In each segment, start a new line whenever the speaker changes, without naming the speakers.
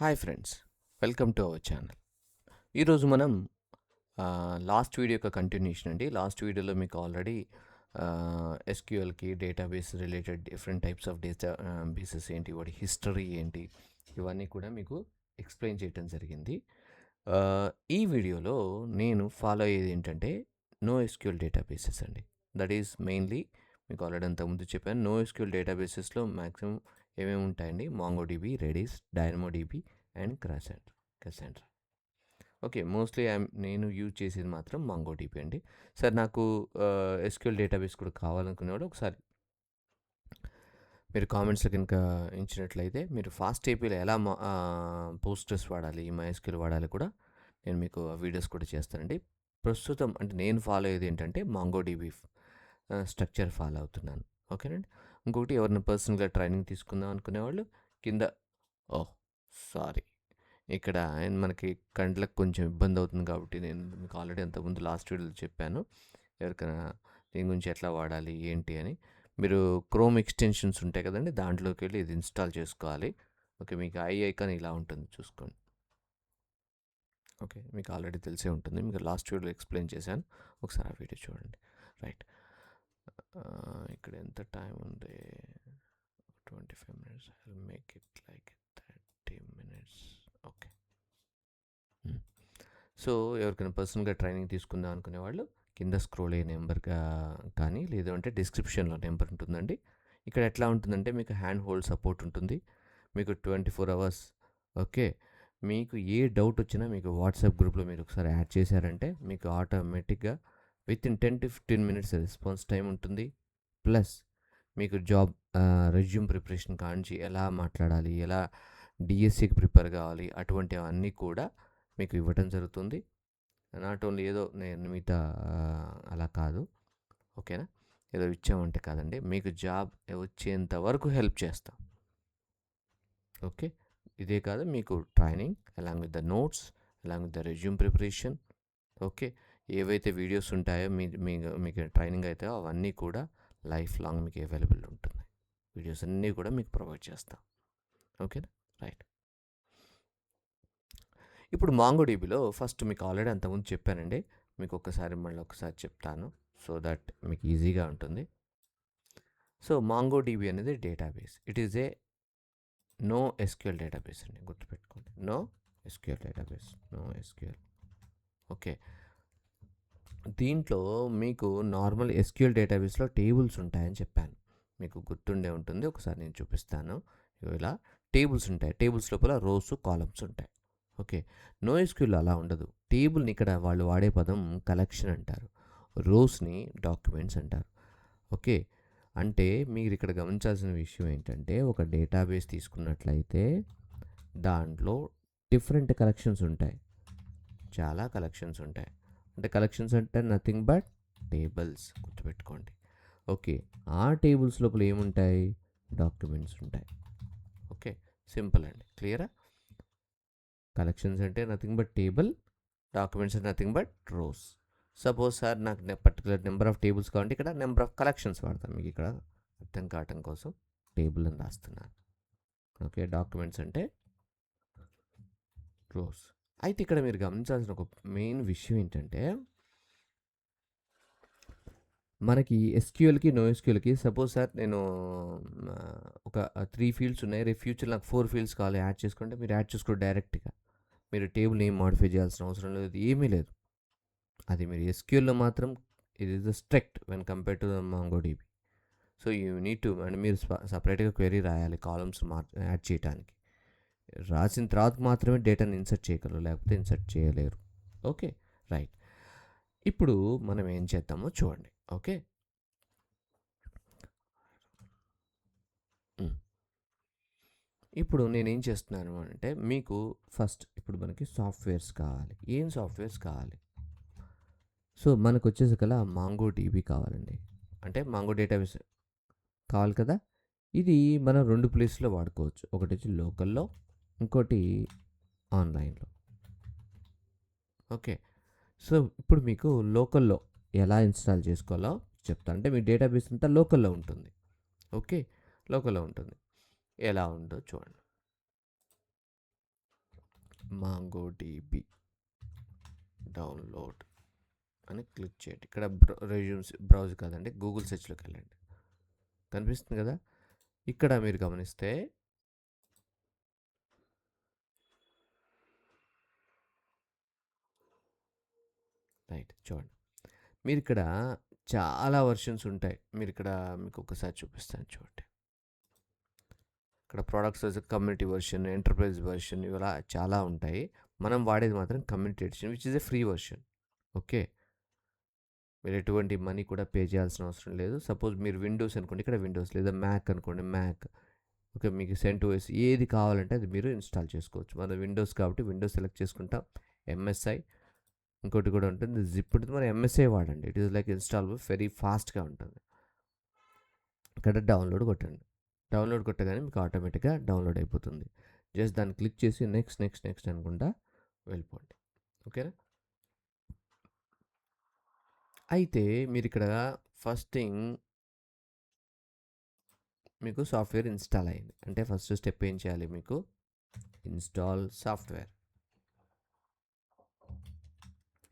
Hi friends, welcome to our channel. ఈరోజు మనం last video యొక్క కంటిన్యూషన్ అండి. లాస్ట్ వీడియోలో మీకు ఆల్రెడీ ఎస్క్యూఎల్కి database related different types of databases ఏంటి, వాటి హిస్టరీ ఏంటి, ఇవన్నీ కూడా మీకు ఎక్స్ప్లెయిన్ చేయడం జరిగింది. ఈ వీడియోలో నేను ఫాలో అయ్యేది ఏంటంటే నో ఎస్క్యూఎల్ డేటాబేసెస్ అండి. దట్ ఈస్ మెయిన్లీ మీకు ఆల్రెడీ అంతకుముందు చెప్పాను. నో ఎస్క్యూఎల్ డేటాబేసెస్లో మ్యాక్సిమం ఏమేమి ఉంటాయండి? MongoDB, Redis, DynamoDB and Cassandra. Okay, mostly నేను యూజ్ చేసేది మాత్రం మాంగోడిబి అండి. సార్ నాకు ఎస్క్యూఎల్ డేటాబేస్ కూడా కావాలనుకునేవాడు ఒకసారి మీరు కామెంట్స్లో కనుక ఇచ్చినట్లయితే మీరు ఫాస్ట్ ఏపీలో ఎలా పోస్టర్స్ వాడాలి, MySQL వాడాలి కూడా నేను మీకు వీడియోస్ కూడా చేస్తానండి. ప్రస్తుతం అంటే నేను ఫాలో అయ్యేది ఏంటంటే మాంగోడిబి స్ట్రక్చర్ ఫాలో అవుతున్నాను. ఓకేనండి. ఇంకొకటి ఎవరైనా పర్సనల్గా ట్రైనింగ్ తీసుకుందాం అనుకునేవాళ్ళు కింద సారీ ఇక్కడ మనకి కండ్లకు కొంచెం ఇబ్బంది అవుతుంది కాబట్టి నేను మీకు ఆల్రెడీ అంతకుముందు లాస్ట్ వీడియోలో చెప్పాను ఎవరికైనా దీని గురించి ఎట్లా వాడాలి ఏంటి అని. మీరు క్రోమ్ ఎక్స్టెన్షన్స్ ఉంటాయి కదండి, దాంట్లోకి వెళ్ళి ఇది ఇన్స్టాల్ చేసుకోవాలి. ఓకే, మీకు ఐకాన్ ఇలా ఉంటుంది చూసుకోండి. ఓకే, మీకు ఆల్రెడీ తెలిసే ఉంటుంది, మీకు లాస్ట్ వీడియోలో ఎక్స్ప్లెయిన్ చేశాను. ఒకసారి ఆ వీడియో చూడండి. రైట్, ఇక్కడ ఎంత టైం ఉంది? 25 minutes. I'll make it like 30 minutes. Okay. So ఎవరికైనా పర్సనల్గా ట్రైనింగ్ తీసుకుందాం అనుకునే వాళ్ళు కింద స్క్రోల్ అయ్యే నెంబర్గా కానీ లేదంటే డిస్క్రిప్షన్లో నెంబర్ ఉంటుందండి. ఇక్కడ ఎట్లా ఉంటుందంటే మీకు హ్యాండ్ హోల్డ్ సపోర్ట్ ఉంటుంది, మీకు 24 hours. ఓకే, మీకు ఏ డౌట్ వచ్చినా మీకు వాట్సాప్ గ్రూప్లో మీరు ఒకసారి యాడ్ చేశారంటే మీకు ఆటోమేటిక్గా within 10 to 15 minutes response time ఉంటుంది. ప్లస్ మీకు జాబ్ రెజ్యూమ్ ప్రిపరేషన్ కానించి ఎలా మాట్లాడాలి, ఎలా డిఎస్సికి ప్రిపేర్ కావాలి, అటువంటివన్నీ కూడా మీకు ఇవ్వటం జరుగుతుంది. నాట్ ఓన్లీ ఏదో నేను మిగతా అలా కాదు, ఓకేనా, ఏదో ఇచ్చామంటే కాదండి, మీకు జాబ్ వచ్చేంత వరకు హెల్ప్ చేస్తాం. ఓకే, ఇదే కాదు, మీకు training along with the notes, along with the resume preparation. Okay, ఏవైతే వీడియోస్ ఉంటాయో మీకు ట్రైనింగ్ అవుతాయో అవన్నీ కూడా లైఫ్ లాంగ్ మీకు అవైలబుల్ ఉంటుంది. వీడియోస్ అన్నీ కూడా మీకు ప్రొవైడ్ చేస్తాం. ఓకేనా, రైట్. ఇప్పుడు మాంగోడిబిలో ఫస్ట్ మీకు ఆల్రెడీ అంతకుముందు చెప్పానండి, మీకు మళ్ళీ ఒకసారి చెప్తాను సో దట్ మీకు ఈజీగా ఉంటుంది. సో మాంగోడిబి అనేది database. It is a no SQL database అండి, గుర్తుపెట్టుకోండి. No SQL database, no SQL. Okay, దీంట్లో మీకు నార్మల్ ఎస్క్యూఎల్ డేటాబేస్లో టేబుల్స్ ఉంటాయని చెప్పాను, మీకు గుర్తుండే ఉంటుంది. ఒకసారి నేను చూపిస్తాను. ఇలా టేబుల్స్ ఉంటాయి, టేబుల్స్ లోపల రోస్, కాలమ్స్ ఉంటాయి. ఓకే, నో ఎస్క్యూఎల్ అలా ఉండదు. టేబుల్ని ఇక్కడ వాళ్ళు వాడే పదం కలెక్షన్ అంటారు, రోస్ని డాక్యుమెంట్స్ అంటారు. ఓకే, అంటే మీరు ఇక్కడ గమనించాల్సిన విషయం ఏంటంటే ఒక డేటాబేస్ తీసుకున్నట్లయితే దాంట్లో డిఫరెంట్ కలెక్షన్స్ ఉంటాయి, చాలా కలెక్షన్స్ ఉంటాయి. అంటే కలెక్షన్స్ అంటే నథింగ్ బట్ టేబుల్స్, గుర్తుపెట్టుకోండి. ఓకే, ఆ టేబుల్స్ లోపల ఏముంటాయి? డాక్యుమెంట్స్ ఉంటాయి. ఓకే, సింపుల్ అండి, క్లియరా? కలెక్షన్స్ అంటే నథింగ్ బట్ టేబుల్, డాక్యుమెంట్స్ అంటే nothing but rows. Suppose sir నాకు పర్టికులర్ నెంబర్ ఆఫ్ టేబుల్స్ కావాలంటే ఇక్కడ నెంబర్ ఆఫ్ కలెక్షన్స్ వాడతాం, మీకు ఇక్కడ అర్థం కావటం కోసం టేబుల్ అని రాస్తున్నాను. ఓకే, డాక్యుమెంట్స్ అంటే రోస్. అయితే ఇక్కడ మీరు గమనించాల్సిన ఒక మెయిన్ విషయం ఏంటంటే మనకి ఎస్క్యూఎల్కి నో ఎస్క్యూఎల్కి సపోజ్ సార్ నేను ఒక 3 ఫీల్డ్స్ ఉన్నాయి, రేపు ఫ్యూచర్ నాకు 4 ఫీల్డ్స్ కావాలి యాడ్ చేసుకుంటే మీరు యాడ్ చేసుకోండి డైరెక్ట్గా. మీరు టేబుల్ ఏం మాడిఫై చేయాల్సిన అవసరం లేదు, ఏమీ లేదు. అది మీరు ఎస్క్యూఎల్లో మాత్రం it is the strict when compare to the MongoDB. So you need to and మీరు సపరేట్గా క్వెరీ రాయాలి కాలమ్స్ యాడ్ చేయడానికి. రాసిన తర్వాత మాత్రమే డేటాని ఇన్సర్ట్ చేయగలరు, లేకపోతే ఇన్సర్ట్ చేయలేరు. Okay, right. ఇప్పుడు మనం ఏం చేద్దామో చూడండి. ఓకే, ఇప్పుడు నేనేం చేస్తున్నాను అంటే మీకు ఫస్ట్ ఇప్పుడు మనకి సాఫ్ట్వేర్స్ కావాలి. ఏం సాఫ్ట్వేర్స్ కావాలి? సో మనకు వచ్చేసరికల్లా మాంగో డీబీ కావాలండి, అంటే మాంగో డేటాబేస్ కావాలి కదా. ఇది మనం 2 ప్లేస్లో వాడుకోవచ్చు, ఒకటి వచ్చి లోకల్లో, ఇంకోటి ఆన్లైన్లో. ఓకే, సో ఇప్పుడు మీకు లోకల్లో ఎలా ఇన్స్టాల్ చేసుకోవాలో చెప్తాను. అంటే మీ డేటాబేస్ అంతా లోకల్లో ఉంటుంది. ఓకే, లోకల్లో ఉంటుంది. ఎలా ఉందో చూడండి. MongoDB డౌన్లోడ్ అని క్లిక్ చేయండి. ఇక్కడ రెజ్యూమ్స్ బ్రౌజ్ కాదండి, గూగుల్ సెర్చ్లోకి వెళ్ళండి. కనిపిస్తుంది కదా. ఇక్కడ మీరు గమనిస్తే రైట్ చూడండి, మీరు ఇక్కడ చాలా వర్షన్స్ ఉంటాయి. మీరు ఇక్కడ మీకు ఒకసారి చూపిస్తాను చూడండి. ఇక్కడ products community version, enterprise version, ఇలా చాలా ఉంటాయి. మనం వాడేది మాత్రం community edition, which is a free version. Okay, మీరు ఎటువంటి మనీ కూడా పే చేయాల్సిన అవసరం లేదు. సపోజ్ మీరు విండోస్ అనుకోండి, ఇక్కడ విండోస్, లేదా మ్యాక్ అనుకోండి మ్యాక్. ఓకే, మీకు CentOS ఏది కావాలంటే అది మీరు ఇన్స్టాల్ చేసుకోవచ్చు. మన విండోస్ కాబట్టి విండోస్ సెలెక్ట్ చేసుకుంటాం. MSI ఇంకోటి కూడా ఉంటుంది, జిప్ ఉంటుంది. మరి MSI వాడండి, it is like install very ఫాస్ట్గా ఉంటుంది. ఇక్కడ డౌన్లోడ్ కొట్టండి. డౌన్లోడ్ కొట్టగానే మీకు ఆటోమేటిక్గా డౌన్లోడ్ అయిపోతుంది. జస్ట్ దాన్ని క్లిక్ చేసి నెక్స్ట్ నెక్స్ట్ నెక్స్ట్ అనుకుంటా వెళ్ళిపోండి. ఓకేనా. అయితే మీరు ఇక్కడ ఫస్ట్ థింగ్ మీకు సాఫ్ట్వేర్ ఇన్స్టాల్ అయింది అంటే ఫస్ట్ స్టెప్ ఏం చేయాలి, మీకు install software.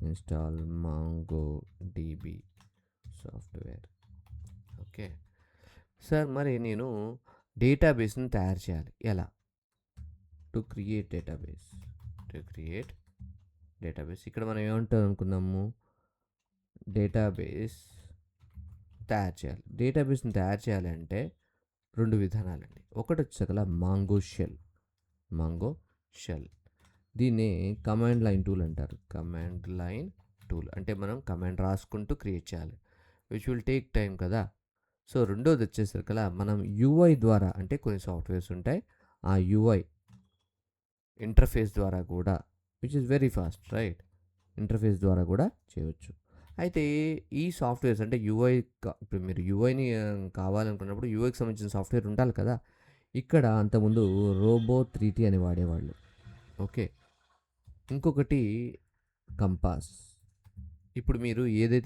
Install MongoDB software. Okay sir, మరి నేను డేటాబేస్ని తయారు చేయాలి ఎలా? To create database. ఇక్కడ మనం ఏమంటాం అనుకున్నాము, డేటాబేస్ తయారు చేయాలి. డేటాబేస్ని తయారు చేయాలి అంటే రెండు విధానాలండి. ఒకటి వచ్చేసకల మాంగో షెల్. దీన్ని కమాండ్ లైన్ టూల్ అంటారు. కమాండ్ లైన్ టూల్ అంటే మనం కమాండ్ రాసుకుంటూ క్రియేట్ చేయాలి, విచ్ విల్ టేక్ టైం కదా. సో రెండోది వచ్చేసరికలా మనం UI ద్వారా, అంటే కొన్ని సాఫ్ట్వేర్స్ ఉంటాయి, ఆ UI ఇంటర్ఫేస్ ద్వారా కూడా, which is very fast right, interface ద్వారా కూడా చేయవచ్చు. అయితే ఈ సాఫ్ట్వేర్స్ అంటే UI, ఇప్పుడు మీరు UIని కావాలనుకున్నప్పుడు UIకి సంబంధించిన సాఫ్ట్వేర్ ఉండాలి కదా. ఇక్కడ అంతకుముందు రోబో 3T అని వాడేవాళ్ళు. ఓకే, ఇంకొకటి కంపాస్. ఇప్పుడు మీరు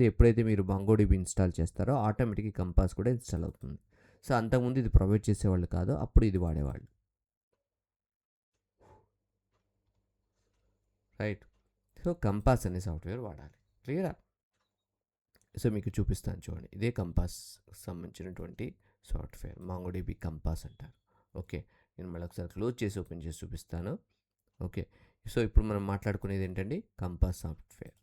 ఎప్పుడైతే మీరు MongoDB ఇన్స్టాల్ చేస్తారో ఆటోమేటిక్గా కంపాస్ కూడా ఇన్స్టాల్ అవుతుంది. సో అంతకుముందు ఇది ప్రొవైడ్ చేసేవాళ్ళు కాదు, అప్పుడు ఇది వాడేవాళ్ళు రైట్. సో కంపాస్ అనే సాఫ్ట్వేర్ వాడాలి. క్లియరా? సో మీకు చూపిస్తాను చూడండి, ఇదే కంపాస్ సంబంధించినటువంటి సాఫ్ట్వేర్, MongoDB కంపాస్ అంటారు. ఓకే, నేను మళ్ళీ ఒకసారి క్లోజ్ చేసి ఓపెన్ చేసి చూపిస్తాను. ఓకే, సో ఇప్పుడు మనం మాట్లాడుకునేది ఏంటండి, కంపాస్ సాఫ్ట్వేర్.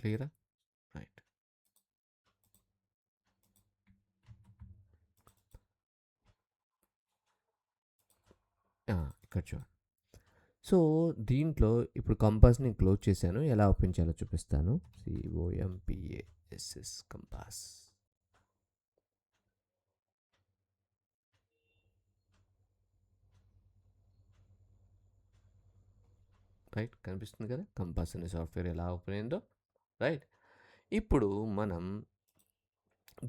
క్లియరా? రైట్. ఇక్కడ చూడండి. సో దీంట్లో ఇప్పుడు కంపాస్ని క్లోజ్ చేశాను, ఎలా ఓపెన్ చేయాలో చూపిస్తాను. COMPASS compass. రైట్, కనిపిస్తుంది కదా కంపాస్ అనే సాఫ్ట్వేర్ ఎలా ఓపెన్ అయిందో. రైట్, ఇప్పుడు మనం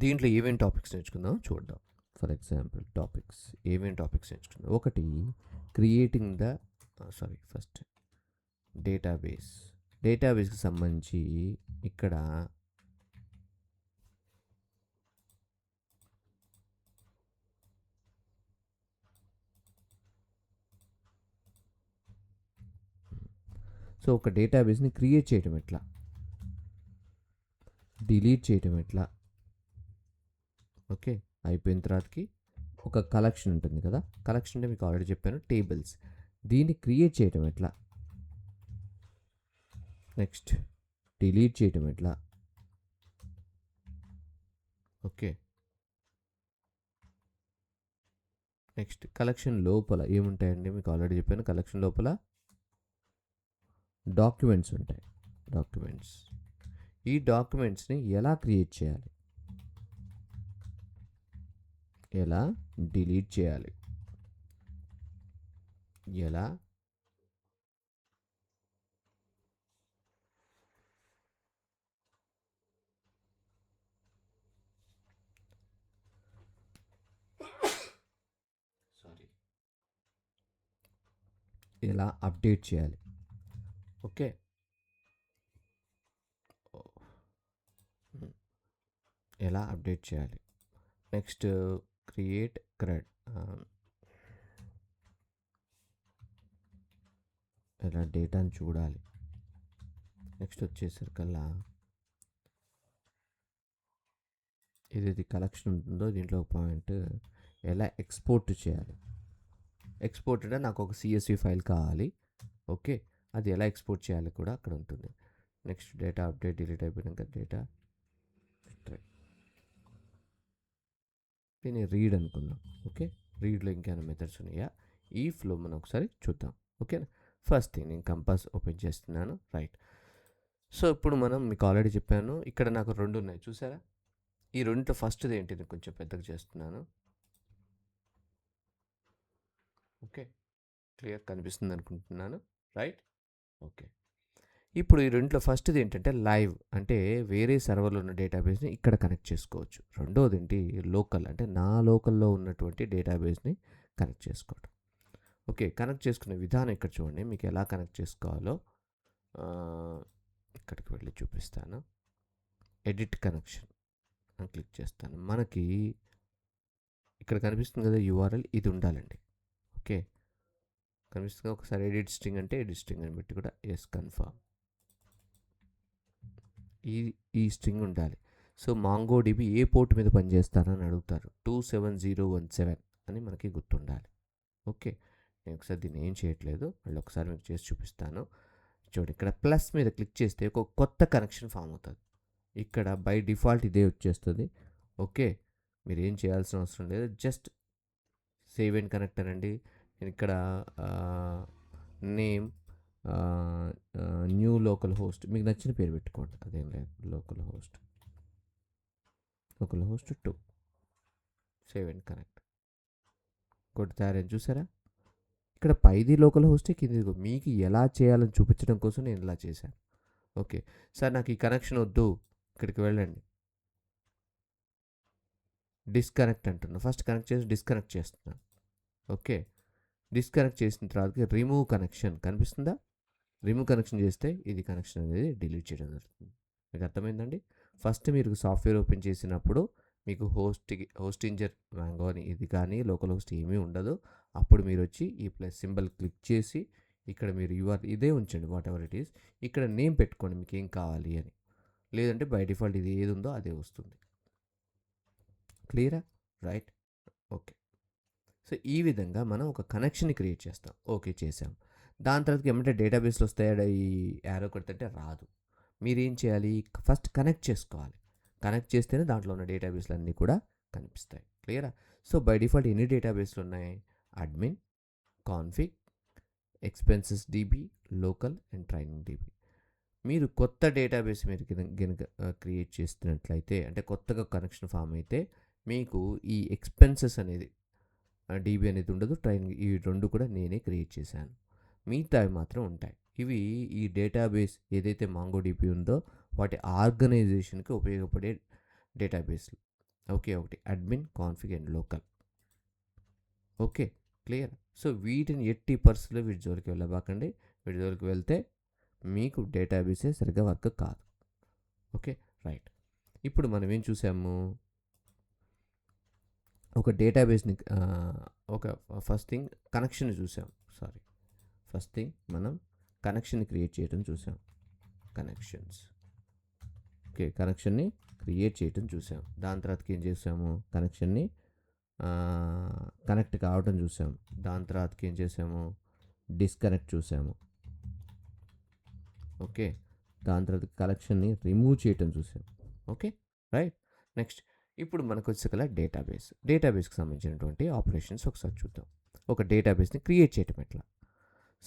దీంట్లో ఏమేమి టాపిక్స్ నేర్చుకుందాం చూద్దాం. ఫర్ ఎగ్జాంపుల్ టాపిక్స్, ఏమేమి టాపిక్స్ నేర్చుకుందాం. ఒకటి క్రియేటింగ్ ద ఫస్ట్ డేటాబేస్కి సంబంధించి ఇక్కడ సో ఒక డేటాబేస్ని క్రియేట్ చేయటం ఎట్లా, డిలీట్ చేయటం ఎట్లా. ఓకే, అయిపోయిన తర్వాతకి ఒక కలెక్షన్ ఉంటుంది కదా, కలెక్షన్ అంటే మీకు ఆల్రెడీ చెప్పాను, టేబుల్స్. దీన్ని క్రియేట్ చేయటం ఎట్లా, నెక్స్ట్ డిలీట్ చేయటం ఎట్లా. ఓకే, నెక్స్ట్ కలెక్షన్ లోపల ఏముంటాయండి, మీకు ఆల్రెడీ చెప్పాను, కలెక్షన్ లోపల డాక్యుమెంట్స్ ఉంటాయి. ఈ డాక్యుమెంట్స్ని ఎలా క్రియేట్ చేయాలి, ఎలా డిలీట్ చేయాలి, ఎలా ఎలా అప్డేట్ చేయాలి. ఓకే, ఎలా అప్డేట్ చేయాలి. నెక్స్ట్ క్రియేట్ CRUD ఇలా డేటాని చూడాలి. నెక్స్ట్ వచ్చేసరికల్లా ఏదైతే కలెక్షన్ ఉంటుందో దీంట్లో పాయింట్ ఎలా ఎక్స్పోర్ట్ చేయాలి. ఎక్స్పోర్ట్ అంటే నాకు ఒక CSV ఫైల్ కావాలి. ఓకే, అది ఎలా ఎక్స్పోర్ట్ చేయాలి కూడా అక్కడ ఉంటుంది. నెక్స్ట్ డేటా అప్డేట్ డిలీట్ అయిపోయాక డేటా దీన్ని రీడ్ అనుకుందాం. ఓకే, రీడ్లో ఇంకేమైనా మెథడ్స్ ఉన్నాయా ఈ ఫ్లో మనం ఒకసారి చూద్దాం. ఓకేనా, ఫస్ట్ థింగ్ నేను కంపాస్ ఓపెన్ చేస్తున్నాను. రైట్, సో ఇప్పుడు మనం మీకు ఆల్రెడీ చెప్పాను, ఇక్కడ నాకు 2 ఉన్నాయి చూసారా. ఈ రెండింటిలో ఫస్ట్ది ఏంటి నేను కొంచెం పెద్దగా చేస్తున్నాను. ఓకే, క్లియర్ కనిపిస్తుంది అనుకుంటున్నాను. Right, okay. ఇప్పుడు ఈ రెండింటిలో ఫస్ట్ది ఏంటంటే లైవ్, అంటే వేరే సర్వర్లో ఉన్న డేటాబేస్ని ఇక్కడ కనెక్ట్ చేసుకోవచ్చు. రెండోది ఏంటి లోకల్, అంటే నా లోకల్లో ఉన్నటువంటి డేటాబేస్ని కనెక్ట్ చేసుకోవడం. ఓకే, కనెక్ట్ చేసుకునే విధానం ఇక్కడ చూడండి. మీకు ఎలా కనెక్ట్ చేసుకోవాలో ఇక్కడికి వెళ్ళి చూపిస్తాను. ఎడిట్ కనెక్షన్ అని క్లిక్ చేస్తాను. మనకి ఇక్కడ కనిపిస్తుంది కదా URL, ఇది ఉండాలండి. ఓకే, కనిపిస్తుంది. ఒకసారి ఎడిట్ స్ట్రింగ్ అంటే ఎడిట్ స్ట్రింగ్ అని పెట్టి కూడా ఎస్ కన్ఫర్మ్, ఈ స్ట్రింగ్ ఉండాలి. సో మాంగోడిబి ఏ పోర్ట్ మీద పనిచేస్తారని అడుగుతారు. 27017 అని మనకి గుర్తుండాలి. ఓకే, నేను ఒకసారి దీన్ని ఏం చేయట్లేదు, మళ్ళీ ఒకసారి మీకు చేసి చూపిస్తాను. చూడండి, ఇక్కడ ప్లస్ మీద క్లిక్ చేస్తే ఒక కొత్త కనెక్షన్ ఫామ్ అవుతుంది. ఇక్కడ బై డిఫాల్ట్ ఇదే వచ్చేస్తుంది. ఓకే, మీరు ఏం చేయాల్సిన అవసరం లేదు, జస్ట్ సేవ్ అండ్ కనెక్ట్ అనండి. నేను ఇక్కడ నేమ్ న్యూ లోకల్ హోస్ట్, మీకు నచ్చిన పేరు పెట్టుకోండి, అదేం లేదు. Local host 2 save and connect కొట్టారని చూసారా. ఇక్కడ పైది లోకల్ హోస్టే, కింది మీకు ఎలా చేయాలని చూపించడం కోసం నేను ఇలా చేశాను. ఓకే సార్, నాకు ఈ కనెక్షన్ వద్దు, ఇక్కడికి వెళ్ళండి. డిస్కనెక్ట్ అంటున్నాను. ఫస్ట్ కనెక్ట్ చేసి డిస్కనెక్ట్ చేస్తున్నాను. ఓకే, డిస్కనెక్ట్ చేసిన తర్వాత రిమూవ్ కనెక్షన్ కనిపిస్తుందా. రిమూవ్ కనెక్షన్ చేస్తే ఇది కనెక్షన్ అనేది డిలీట్ చేయడం జరుగుతుంది. మీకు అర్థమైందండి. ఫస్ట్ మీరు సాఫ్ట్వేర్ ఓపెన్ చేసినప్పుడు మీకు హోస్టింజర్ మ్యాంగో అని ఇది కానీ లోకల్ హోస్ట్ ఏమీ ఉండదు. అప్పుడు మీరు వచ్చి ఈ ప్లస్ సింబల్ క్లిక్ చేసి ఇక్కడ మీరు ఇదే ఉంచండి, వాట్ ఎవర్ ఇట్ ఈస్. ఇక్కడ నేమ్ పెట్టుకోండి మీకు ఏం కావాలి అని, లేదంటే బై డిఫాల్ట్ ఇది ఏది ఉందో అదే వస్తుంది. క్లియరా, రైట్, ఓకే. సో ఈ విధంగా మనం ఒక కనెక్షన్ని క్రియేట్ చేస్తాం. ఓకే, చేసాం. దాని తర్వాత ఏమంటే డేటాబేస్లో వస్తాయా ఈ యారో కొడితే రాదు. మీరేం చేయాలి, ఫస్ట్ కనెక్ట్ చేసుకోవాలి. కనెక్ట్ చేస్తేనే దాంట్లో ఉన్న డేటాబేస్లు అన్నీ కూడా కనిపిస్తాయి. క్లియరా. సో బై డిఫాల్ట్ ఎన్ని డేటాబేస్లు ఉన్నాయి, admin, config, expenses DB, local and training DB. మీరు కొత్త డేటాబేస్ మీరు కనుక క్రియేట్ చేస్తున్నట్లయితే, అంటే కొత్తగా కనెక్షన్ ఫామ్ అయితే మీకు ఈ ఎక్స్పెన్సెస్ అనేది DB అనేది ఉండదు. ట్రైనింగ్ ఈ 2 కూడా నేనే క్రియేట్ చేశాను. మిగతావి మాత్రం ఉంటాయి. ఇవి ఈ డేటాబేస్ ఏదైతే MongoDB ఉందో వాటి ఆర్గనైజేషన్కి ఉపయోగపడే డేటాబేస్లు. ఓకే, ఒకటి admin, config and local. Okay, clear. So వీటిని ఎట్టి పరిస్థితుల్లో వీటి జోలికి వెళ్ళబాకండి. వీటి జోలికి వెళ్తే మీకు డేటాబేసే సరిగ్గా వర్క్ కాదు. Okay, right. ఇప్పుడు మనం ఏం చూసాము, ఒక డేటాబేస్ని ఒక ఫస్ట్ థింగ్ కనెక్షన్ చూసాం. ఫస్ట్ థింగ్ మనం కనెక్షన్ క్రియేట్ చేయడం చూసాం. కనెక్షన్స్, ఓకే, కనెక్షన్ని క్రియేట్ చేయడం చూసాం. దాని తర్వాతకి ఏం చేసాము, కనెక్షన్ని కనెక్ట్ కావడం చూసాం. దాని తర్వాతకి ఏం చేసాము, డిస్కనెక్ట్ చూసాము. ఓకే, దాని తర్వాత కనెక్షన్ని రిమూవ్ చేయటం చూసాం. Okay, right. నెక్స్ట్ ఇప్పుడు మనకు వచ్చేకల డేటాబేస్కి సంబంధించినటువంటి ఆపరేషన్స్ ఒకసారి చూద్దాం. ఒక డేటాబేస్ని క్రియేట్ చేయటం ఎట్లా.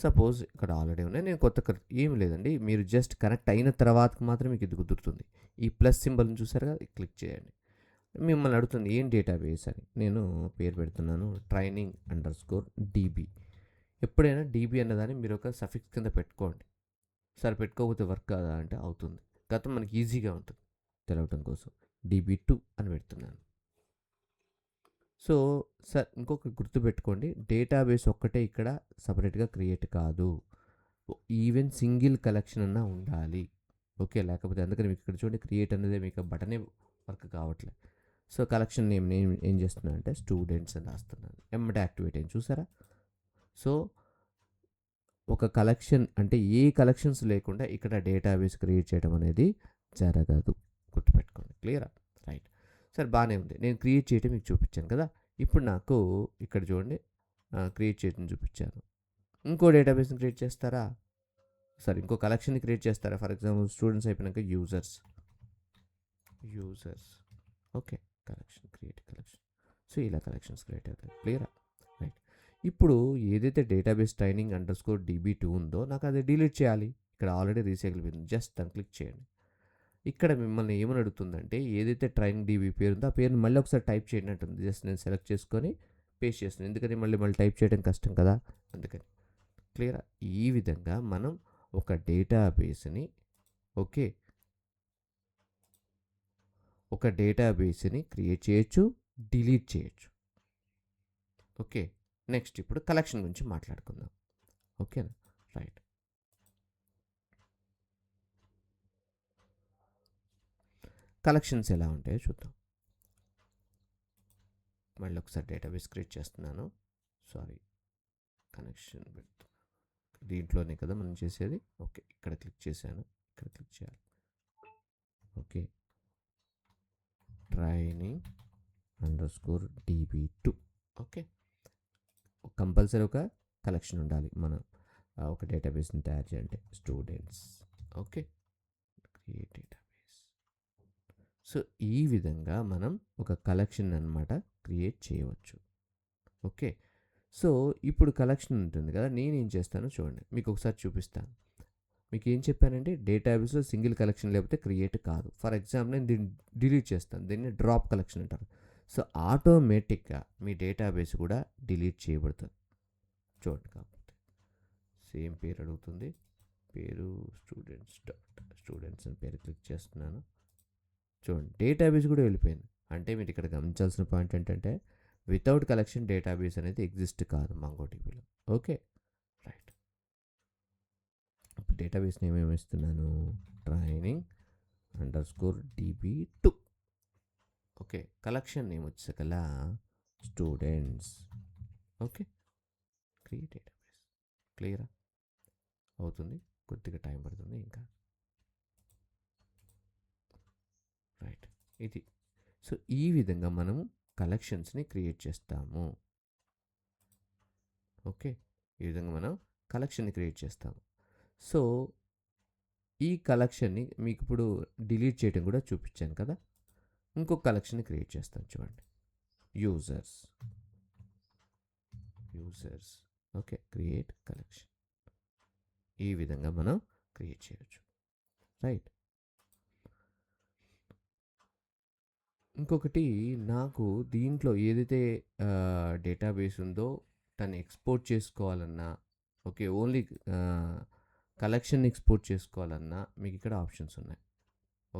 సపోజ్ ఇక్కడ ఆల్రెడీ ఉన్నాయి, నేను కొత్త ఏమి లేదండి. మీరు జస్ట్ కనెక్ట్ అయిన తర్వాతకి మాత్రం మీకు ఇది కుదురుతుంది. ఈ ప్లస్ సింబల్ని చూసారు కదా, క్లిక్ చేయండి. మిమ్మల్ని అడుగుతుంది ఏం డేటాబేస్ అని. నేను పేరు పెడుతున్నాను training_DB. ఎప్పుడైనా DB అన్నదాన్ని మీరు ఒక సఫిక్స్ కింద పెట్టుకోండి. సరే పెట్టుకోకపోతే వర్క్ కాదా అంటే అవుతుంది. గతం మనకి ఈజీగా ఉంటుంది తెలవటం కోసం DB2 అని పెడుతున్నాను. సో సార్ ఇంకొక గుర్తుపెట్టుకోండి, డేటాబేస్ ఒక్కటే ఇక్కడ సపరేట్గా క్రియేట్ కాదు, ఈవెన్ సింగిల్ కలెక్షన్ అన్నా ఉండాలి. ఓకే, లేకపోతే అందుకని మీకు ఇక్కడ చూడండి క్రియేట్ అనేది మీకు బటనే వర్క్ కావట్లేదు. సో కలెక్షన్ నేమ్ నేను ఏం చేస్తున్నాను అంటే స్టూడెంట్స్ అని రాస్తున్నాను. ఎమ్మటే యాక్టివేట్ అయింది చూసారా. సో ఒక కలెక్షన్ అంటే ఏ కలెక్షన్స్ లేకుండా ఇక్కడ డేటాబేస్ క్రియేట్ చేయడం అనేది జరగదు. గుర్తుపెట్టుకోండి. క్లియరా? రైట్. సరే బాగానే ఉంది. నేను క్రియేట్ చేయడం మీకు చూపించాను కదా. ఇప్పుడు నాకు ఇక్కడ చూడండి క్రియేట్ చేయడం చూపించాను. ఇంకో డేటాబేస్ని క్రియేట్ చేస్తారా? సరే ఇంకో కలెక్షన్ని క్రియేట్ చేస్తారా? ఫర్ ఎగ్జాంపుల్ స్టూడెంట్స్ అయిపోయినాక users okay collection create collection. So ఇలా కలెక్షన్స్ క్రియేట్ అవుతాయి. క్లియరా? రైట్. ఇప్పుడు ఏదైతే డేటాబేస్ ట్రైనింగ్ _DB2 ఉందో నాకు అది డిలీట్ చేయాలి. ఇక్కడ ఆల్రెడీ రీసైకిల్ పోయింది. జస్ట్ దాన్ని క్లిక్ చేయండి. ఇక్కడ మిమ్మల్ని ఏమని అడుగుతుందంటే ఏదైతే ట్రైనింగ్ DB పేరు ఉందో ఆ పేరుని మళ్ళీ ఒకసారి టైప్ చేయండి అంటుంది. జస్ట్ నేను సెలెక్ట్ చేసుకొని పేస్ట్ చేస్తున్నాను. ఎందుకని మళ్ళీ టైప్ చేయడం కష్టం కదా, అందుకని. క్లియరా? ఈ విధంగా మనం ఒక డేటాబేస్ని క్రియేట్ చేయొచ్చు, డిలీట్ చేయొచ్చు. ఓకే. నెక్స్ట్ ఇప్పుడు కలెక్షన్ గురించి మాట్లాడుకుందాం. ఓకేనా? రైట్. కలెక్షన్స్ ఎలా ఉంటాయో చూద్దాం. మళ్ళీ ఒకసారి డేటాబేస్ క్రియేట్ చేస్తున్నాను. సారీ, కనెక్షన్ విత్ దీంట్లోనే కదా మనం చేసేది. ఓకే, ఇక్కడ క్లిక్ చేశాను. ఇక్కడ క్లిక్ చేయాలి. Okay, training _DB2. Okay, compulsory ఒక కలెక్షన్ ఉండాలి. మనం ఒక డేటాబేస్ని తయారు చేయాలంటే students. Okay, create database. So ఈ విధంగా మనం ఒక కలెక్షన్ అన్నమాట క్రియేట్ చేయవచ్చు. ఓకే, సో ఇప్పుడు కలెక్షన్ ఉంటుంది కదా, నేనేం చేస్తానో చూడండి, మీకు ఒకసారి చూపిస్తాను. మీకు ఏం చెప్పానంటే డేటాబేస్లో సింగిల్ కలెక్షన్ లేకపోతే క్రియేట్ కాదు. ఫర్ ఎగ్జాంపుల్ నేను దీన్ని డిలీట్ చేస్తాను. దీన్ని డ్రాప్ కలెక్షన్ అంటారు. సో ఆటోమేటిక్గా మీ డేటాబేస్ కూడా డిలీట్ చేయబడుతుంది. చూడండి, కాకపోతే సేమ్ పేరు అడుగుతుంది. పేరు స్టూడెంట్స్ అని పేరు క్లిక్ చేస్తున్నాను. చూడండి, డేటాబేస్ కూడా వెళ్ళిపోయింది. అంటే మీరు ఇక్కడ గమనించాల్సిన పాయింట్ ఏంటంటే వితౌట్ కలెక్షన్ డేటాబేస్ అనేది ఎగ్జిస్ట్ కాదు MongoDBలో. Okay, right. ఇప్పుడు డేటాబేస్ నేమ్ ఏమి ఇస్తున్నాను? Training _DB2. Okay, collection name వచ్చేసరికల్లా స్టూడెంట్స్. Okay, create database. క్లియరా? అవుతుంది, కొద్దిగా టైం పడుతుంది ఇంకా. రైట్, ఇది. సో ఈ విధంగా మనం కలెక్షన్స్ని క్రియేట్ చేస్తాము. ఓకే, ఈ విధంగా మనం కలెక్షన్ని క్రియేట్ చేస్తాము. సో ఈ కలెక్షన్ని మీకు ఇప్పుడు డిలీట్ చేయడం కూడా చూపించాను కదా. ఇంకొక కలెక్షన్ని క్రియేట్ చేస్తాను. చూడండి, యూజర్స్. Okay, create collection. ఈ విధంగా మనం క్రియేట్ చేయొచ్చు. రైట్. ఇంకొకటి, నాకు దీంట్లో ఏదైతే డేటాబేస్ ఉందో దాన్ని ఎక్స్పోర్ట్ చేసుకోవాలన్నా, ఓకే, ఓన్లీ కలెక్షన్ ఎక్స్పోర్ట్ చేసుకోవాలన్నా మీకు ఇక్కడ ఆప్షన్స్ ఉన్నాయి.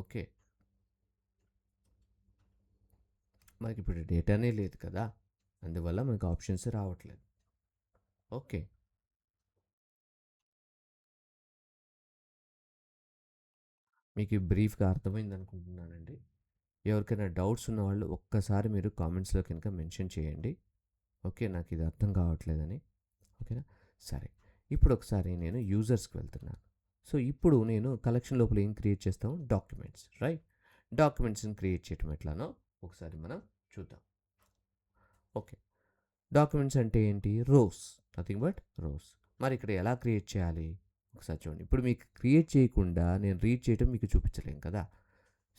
ఓకే, మనకి ఇప్పుడు డేటానే లేదు కదా, అందువల్ల మనకు ఆప్షన్స్ రావట్లేదు. ఓకే, మీకు బ్రీఫ్గా అర్థమైంది అనుకుంటున్నానండి. ఎవరికైనా డౌట్స్ ఉన్న వాళ్ళు ఒక్కసారి మీరు కామెంట్స్లో కనుక మెన్షన్ చేయండి. ఓకే, నాకు ఇది అర్థం కావట్లేదని. ఓకేనా? సరే, ఇప్పుడు ఒకసారి నేను యూజర్స్కి వెళ్తున్నాను. సో ఇప్పుడు నేను కలెక్షన్ లోపల ఏం క్రియేట్ చేస్తాము? డాక్యుమెంట్స్. రైట్. డాక్యుమెంట్స్ని క్రియేట్ చేయటం ఎట్లానో ఒకసారి మనం చూద్దాం. ఓకే, డాక్యుమెంట్స్ అంటే ఏంటి? Rows, nothing but rows. మరి ఇక్కడ ఎలా క్రియేట్ చేయాలి ఒకసారి చూడండి. ఇప్పుడు మీకు క్రియేట్ చేయకుండా నేను రీడ్ చేయటం మీకు చూపించలేను కదా.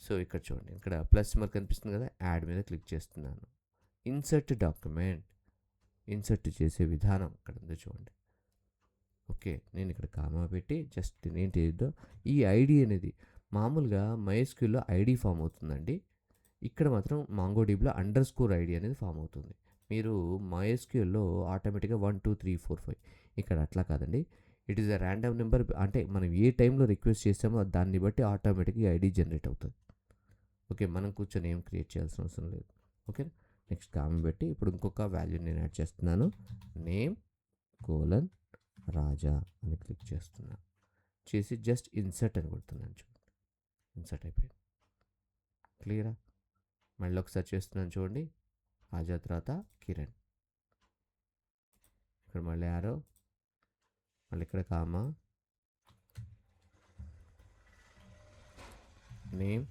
సో ఇక్కడ చూడండి, ఇక్కడ ప్లస్ మార్క్ కనిపిస్తుంది కదా, యాడ్ మీద క్లిక్ చేస్తున్నాను. ఇన్సర్ట్ డాక్యుమెంట్, ఇన్సర్ట్ చేసే విధానం ఇక్కడ ఉందో చూడండి. ఓకే, నేను ఇక్కడ కామా పెట్టి జస్ట్ ఏంటి ఏదో ఈ ఐడి అనేది మామూలుగా MySQLలో ఐడి ఫామ్ అవుతుందండి. ఇక్కడ మాత్రం MongoDBలో _ID అనేది ఫామ్ అవుతుంది. మీరు MySQLలో ఆటోమేటిక్గా 1 2 3 4 5, ఇక్కడ అట్లా కాదండి. It is a random number. అంటే మనం ఏ టైంలో రిక్వెస్ట్ చేసామో దాన్ని బట్టి ఆటోమేటిక్గా ఐడి జనరేట్ అవుతుంది. ఓకే, మనం కూర్చొని ఏం క్రియేట్ చేయాల్సిన అవసరం లేదు. ఓకే, నెక్స్ట్ కామా పెట్టి ఇప్పుడు ఇంకొక వాల్యూ నేను యాడ్ చేస్తున్నాను. నేమ్ : రాజా అని క్లిక్ చేస్తున్నాను. చేసి జస్ట్ ఇన్సర్ట్ అని కొడుతున్నాను. చూడండి, ఇన్సర్ట్ అయిపోయింది. క్లియరా? మళ్ళీ ఒకసారి చేస్తున్నాను చూడండి. రాజా తర్వాత కిరణ్. ఇక్కడ మళ్ళీ యారో, మళ్ళీ ఇక్కడ కామా, నేమ్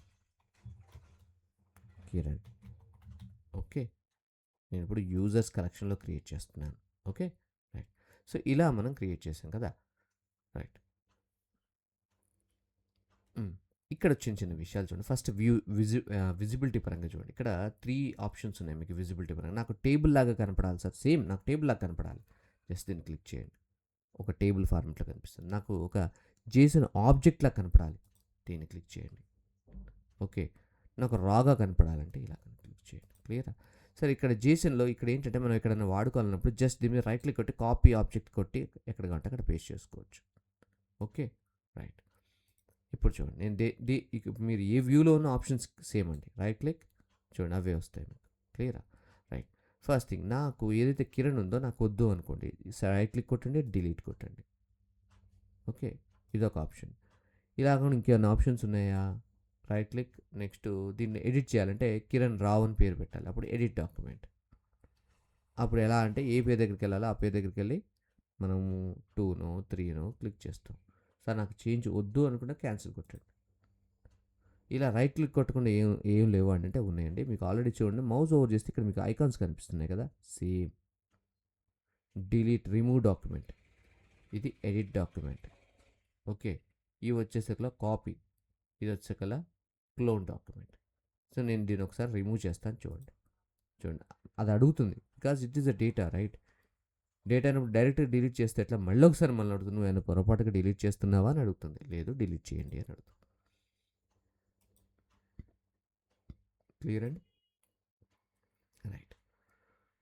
కిరణ్. ఓకే, నేను ఇప్పుడు యూజర్స్ కలెక్షన్లో క్రియేట్ చేస్తున్నాను. Okay right. సో ఇలా మనం క్రియేట్ చేసాం కదా. రైట్. ఇక్కడ చిన్న చిన్న విషయాలు చూడండి. ఫస్ట్ విజిబిలిటీ పరంగా చూడండి. ఇక్కడ 3 ఆప్షన్స్ ఉన్నాయి మీకు విజిబిలిటీ పరంగా. నాకు టేబుల్ లాగా కనపడాలి సార్, సేమ్ నాకు టేబుల్ లాగా కనపడాలి. జస్ట్ దీన్ని క్లిక్ చేయండి, ఒక టేబుల్ ఫార్మెట్లో కనిపిస్తుంది. నాకు ఒక జేసన్ ఆబ్జెక్ట్ లాగా కనపడాలి, దీన్ని క్లిక్ చేయండి. ఓకే, నాకు రాగా కనపడాలంటే ఇలా క్లిక్ చేయండి. క్లియరా? సరే, ఇక్కడ జేసన్లో ఇక్కడ ఏంటంటే మనం ఎక్కడైనా వాడుకోవాలన్నప్పుడు జస్ట్ దీని మీద రైట్ క్లిక్ కొట్టి కాపీ ఆబ్జెక్ట్ కొట్టి ఎక్కడ కావాలంటే అక్కడ పేస్ట్ చేసుకోవచ్చు. Okay right. ఇప్పుడు చూడండి, నేను మీరు ఏ వ్యూలో ఉన్న ఆప్షన్స్ సేమ్ అండి. రైట్ క్లిక్ చూడండి, అవే వస్తాయి మీకు. క్లియరా? రైట్. ఫస్ట్ థింగ్, నాకు ఏదైతే కిరణ్ ఉందో నాకు వద్దు అనుకోండి, రైట్ క్లిక్ కొట్టండి, డిలీట్ కొట్టండి. ఓకే, ఇదొక ఆప్షన్. ఇలా కూడా ఇంకేమైనా ఆప్షన్స్ ఉన్నాయా? రైట్ క్లిక్, నెక్స్ట్ దీన్ని ఎడిట్ చేయాలంటే కిరణ్ రావు అని పేరు పెట్టాలి. అప్పుడు ఎడిట్ డాక్యుమెంట్. అప్పుడు ఎలా అంటే ఏ పేరు దగ్గరికి వెళ్ళాలో ఆ పేరు దగ్గరికి వెళ్ళి మనము 2నో 3నో క్లిక్ చేస్తాం. సార్ నాకు చేంజ్ వద్దు అనుకుంటే క్యాన్సిల్ కొట్టండి. ఇలా రైట్ క్లిక్ కొట్టకుండా ఏం లేవు అంటే ఉన్నాయండి. మీకు ఆల్రెడీ చూడండి, మౌస్ ఓవర్ చేస్తే ఇక్కడ మీకు ఐకాన్స్ కనిపిస్తున్నాయి కదా, సేమ్. డిలీట్, రిమూవ్ డాక్యుమెంట్, ఇది ఎడిట్ డాక్యుమెంట్. ఓకే, ఇవి వచ్చేసరికలా కాపీ, ఇది వచ్చేసరికలా క్లోన్ డాక్యుమెంట్. సో నేను దీన్ని ఒకసారి రిమూవ్ చేస్తాను. చూడండి అది అడుగుతుంది, because it is a data. Right, data అయినప్పుడు డైరెక్ట్గా డిలీట్ చేస్తే ఎట్లా, మళ్ళీ ఒకసారి మళ్ళీ అడుగుతుంది, నువ్వు ఏమైనా పొరపాటుగా డిలీట్ చేస్తున్నావా అని అడుగుతుంది. లేదు, డిలీట్ చేయండి అని అడుగుతుంది. క్లియర్ అండి? రైట్.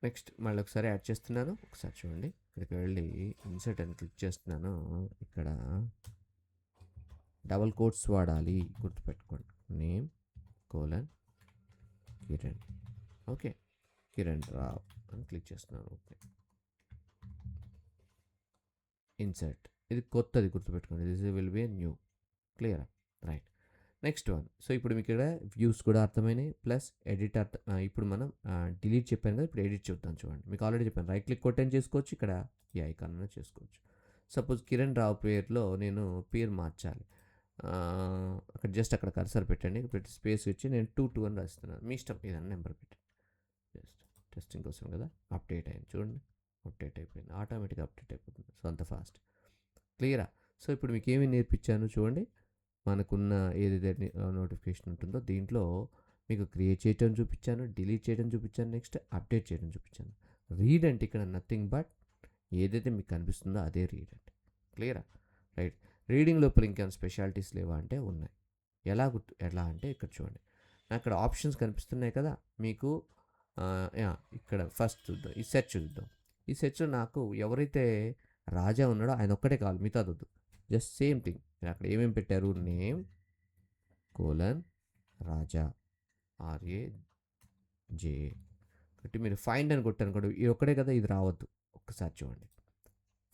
నెక్స్ట్ మళ్ళీ ఒకసారి యాడ్ చేస్తున్నాను, ఒకసారి చూడండి. ఇక్కడికి వెళ్ళి ఇన్సర్ట్ అని క్లిక్ చేస్తున్నాను. ఇక్కడ డబల్ కోట్స్ వాడాలి, గుర్తుపెట్టుకోండి. Name colon Kiran. Okay, Kiran Rao అని క్లిక్ చేస్తున్నాను. ఓకే, ఇన్సర్ట్, ఇది కొత్తది, గుర్తుపెట్టుకోండి. This will be new. Clear? Right. Next one. So ఇప్పుడు మీకు ఇక్కడ వ్యూస్ కూడా అర్థమైనాయి, ప్లస్ ఎడిట్ ఇప్పుడు మనం డిలీట్ చెప్పాను కదా, ఇప్పుడు ఎడిట్ చూద్దాం. చూడండి, మీకు ఆల్రెడీ చెప్పాను, రైట్ క్లిక్ కొట్టని చేసుకోవచ్చు, ఇక్కడ ఈ ఐకాన్ అనేది చేసుకోవచ్చు. సపోజ్ కిరణ్ రావు పేరులో నేను పేరు మార్చాలి, అక్కడ జస్ట్ అక్కడ కర్సర్ పెట్టండి, పెట్టి స్పేస్ ఇచ్చి నేను 22 అని రాస్తున్నాను. మీ ఇష్టం, ఏదైనా నెంబర్ పెట్టి. జస్ట్ టెస్టింగ్ కోసం కదా. అప్డేట్ అయింది చూడండి, అప్డేట్ అయిపోయింది, ఆటోమేటిక్గా అప్డేట్ అయిపోతుంది. సో అంత ఫాస్ట్. క్లియరా? సో ఇప్పుడు మీకు ఏమి నేర్పించాను చూడండి. మనకున్న ఏదైతే నోటిఫికేషన్ ఉంటుందో దీంట్లో మీకు క్రియేట్ చేయడం చూపించాను, డిలీట్ చేయడం చూపించాను, నెక్స్ట్ అప్డేట్ చేయడం చూపించాను. రీడ్ అంటే ఇక్కడ నథింగ్ బట్ ఏదైతే మీకు కనిపిస్తుందో అదే రీడ్ అంటే. క్లియరా? రైట్. రీడింగ్ లోపల ఇంకేమైనా స్పెషాలిటీస్ లేవా అంటే ఉన్నాయి. ఎలా అంటే ఇక్కడ చూడండి, నాకు ఇక్కడ ఆప్షన్స్ కనిపిస్తున్నాయి కదా మీకు. ఇక్కడ ఫస్ట్ చూద్దాం, ఈ సెర్చ్ చూద్దాం. ఈ సెర్చ్లో నాకు ఎవరైతే రాజా ఉన్నాడో ఆయన ఒక్కటే కావాలి, మిగతా వద్దు. జస్ట్ సేమ్ థింగ్, అక్కడ ఏమేమి పెట్టారు, నేమ్ కోలన్ రాజా, RAJ కాబట్టి మీరు ఫైండ్ అని కొట్టాను కూడా, ఇది ఒక్కడే కదా, ఇది రావద్దు. ఒక్కసారి చూడండి,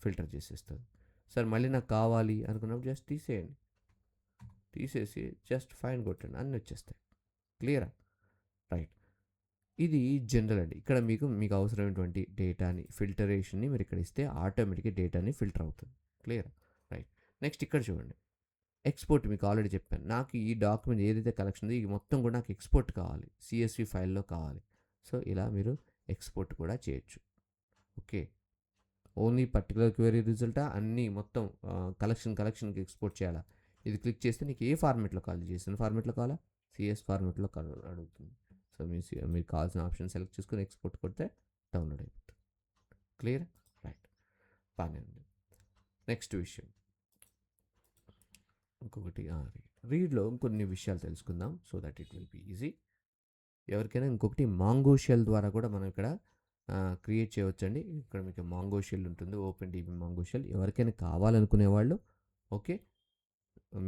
ఫిల్టర్ చేసేస్తుంది. సార్ మళ్ళీ నాకు కావాలి అనుకున్నప్పుడు జస్ట్ తీసేసి జస్ట్ ఫైండ్ కొట్టండి, అన్నీ వచ్చేస్తాయి. క్లియరా? రైట్. ఇది జనరల్ అండి. ఇక్కడ మీకు అవసరమైనటువంటి డేటాని ఫిల్టరేషన్ని మీరు ఇక్కడ ఇస్తే ఆటోమేటిక్గా డేటాని ఫిల్టర్ అవుతుంది. క్లియర్? రైట్. నెక్స్ట్ ఇక్కడ చూడండి, ఎక్స్పోర్ట్ మీకు ఆల్రెడీ చెప్పాను. నాకు ఈ డాక్యుమెంట్ ఏదైతే కలెక్షన్ ఉందో ఇది మొత్తం కూడా నాకు ఎక్స్పోర్ట్ కావాలి, CSV ఫైల్లో కావాలి. సో ఇలా మీరు ఎక్స్పోర్ట్ కూడా చేయొచ్చు. ఓకే, ఓన్లీ పర్టికులర్ క్వెరీ రిజల్టా, అన్నీ మొత్తం కలెక్షన్కి ఎక్స్పోర్ట్ చేయాలా? ఇది క్లిక్ చేస్తే నీకు ఏ ఫార్మేట్లో కావాలి, JSON ఫార్మేట్లో కావాలా, CS ఫార్మేట్లో అడుగుతుంది. సో మీరు కావాల్సిన ఆప్షన్ సెలెక్ట్ చేసుకుని ఎక్స్పోర్ట్ కొడితే డౌన్లోడ్ అయిపోతుంది. క్లియర్? రైట్, బాగానే ఉంది. నెక్స్ట్ విషయం ఇంకొకటి, రీడ్లో ఇంకొన్ని విషయాలు తెలుసుకుందాం, so that it will be easy. ఎవరికైనా ఇంకొకటి మాంగో షెల్ ద్వారా కూడా మనం ఇక్కడ క్రియేట్ చేయవచ్చండి. ఇక్కడ మీకు మాంగో షెల్ ఉంటుంది, OpenDB మాంగో షెల్. ఎవరికైనా కావాలనుకునే వాళ్ళు ఓకే,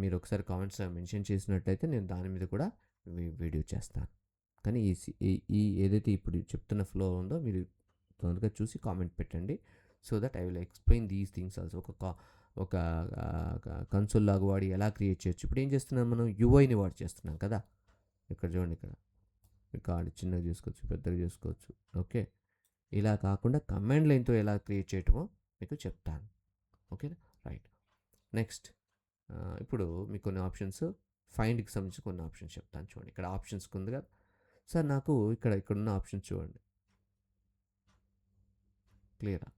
మీరు ఒకసారి కామెంట్స్ మెన్షన్ చేసినట్టయితే నేను దాని మీద కూడా వీడియో చేస్తాను. కానీ ఈ ఏదైతే ఇప్పుడు చెప్తున్న ఫ్లో ఉందో మీరు తొందరగా చూసి కామెంట్ పెట్టండి, so that I will explain these things also. ఒక కన్సోల్ లాగా వాడి ఎలా క్రియేట్ చేయొచ్చు. ఇప్పుడు ఏం చేస్తున్నాం మనం, UIని వాడి చేస్తున్నాం కదా. ఇక్కడ చూడండి, ఇక్కడ మీ కార్డ్ చిన్నగా చేసుకోవచ్చు, పెద్దగా చేసుకోవచ్చు. ఓకే. ఇలా కాకుండా కమాండ్ లైన్తో ఎలా క్రియేట్ చేయటమో మీకు చెప్తాను. ఓకేనా? రైట్. నెక్స్ట్ ఇప్పుడు మీకు కొన్ని ఆప్షన్స్ ఫైండ్కి సంబంధించి కొన్ని ఆప్షన్స్ చెప్తాను చూడండి. ఇక్కడ ఆప్షన్స్కి ఉంది కదా సార్, నాకు ఇక్కడున్న ఆప్షన్స్ చూడండి. క్లియరా?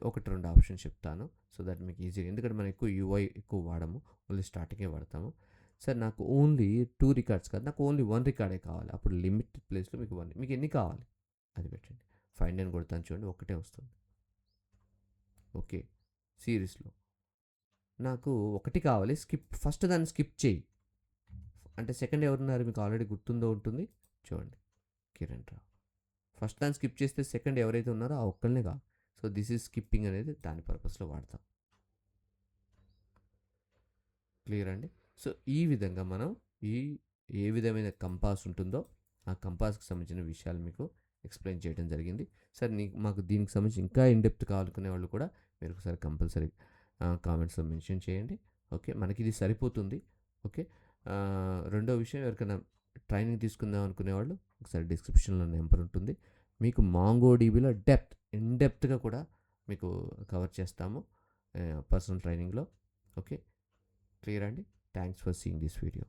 ఒకటి రెండు ఆప్షన్స్ చెప్తాను సో దట్ మీకు ఈజీగా, ఎందుకంటే మనం ఎక్కువ యూఐ ఎక్కువ వాడము, ఓన్లీ స్టార్టింగే వాడతాము. సార్ నాకు ఓన్లీ 2 రికార్డ్స్ కాదు, నాకు ఓన్లీ 1 రికార్డే కావాలి. అప్పుడు లిమిట్ ప్లేస్లో మీకు 1, మీకు ఎన్ని కావాలి అది పెట్టండి. ఫైండ్ అని కొడతాను చూడండి, ఒకటే వస్తుంది. ఓకే. సిరీస్లో నాకు ఒకటి కావాలి, ఫస్ట్ దాన్ని స్కిప్ చేయి. అంటే సెకండ్ ఎవరున్నారు మీకు ఆల్రెడీ గుర్తుందో ఉంటుంది చూడండి, కిరణ్ రావు. ఫస్ట్ దాన్ని స్కిప్ చేస్తే సెకండ్ ఎవరైతే ఉన్నారో ఆ ఒక్కళ్ళనే కాదు. సో దిస్ ఈజ్ స్కిప్పింగ్ అనేది దాని పర్పస్లో వాడతాం. క్లియర్ అండి? సో ఈ విధంగా మనం ఏ విధమైన కంపాస్ ఉంటుందో ఆ కంపాస్కి సంబంధించిన విషయాలు మీకు ఎక్స్ప్లెయిన్ చేయడం జరిగింది. సార్ మాకు దీనికి సంబంధించి ఇంకా ఇన్డెప్త్ కావాలనుకునే వాళ్ళు కూడా మీరు ఒకసారి కంపల్సరీ కామెంట్స్లో మెన్షన్ చేయండి. ఓకే, మనకి ఇది సరిపోతుంది. ఓకే. రెండో విషయం, ఎవరికైనా ట్రైనింగ్ తీసుకుందాం అనుకునే వాళ్ళు ఒకసారి డిస్క్రిప్షన్లో నెంబర్ ఉంటుంది. మీకు మాంగోడీబీలో ఇన్డెప్త్గా కూడా మీకు కవర్ చేస్తాము పర్సనల్ ట్రైనింగ్లో. ఓకే, క్లియర్ అండి? Thanks for seeing this video.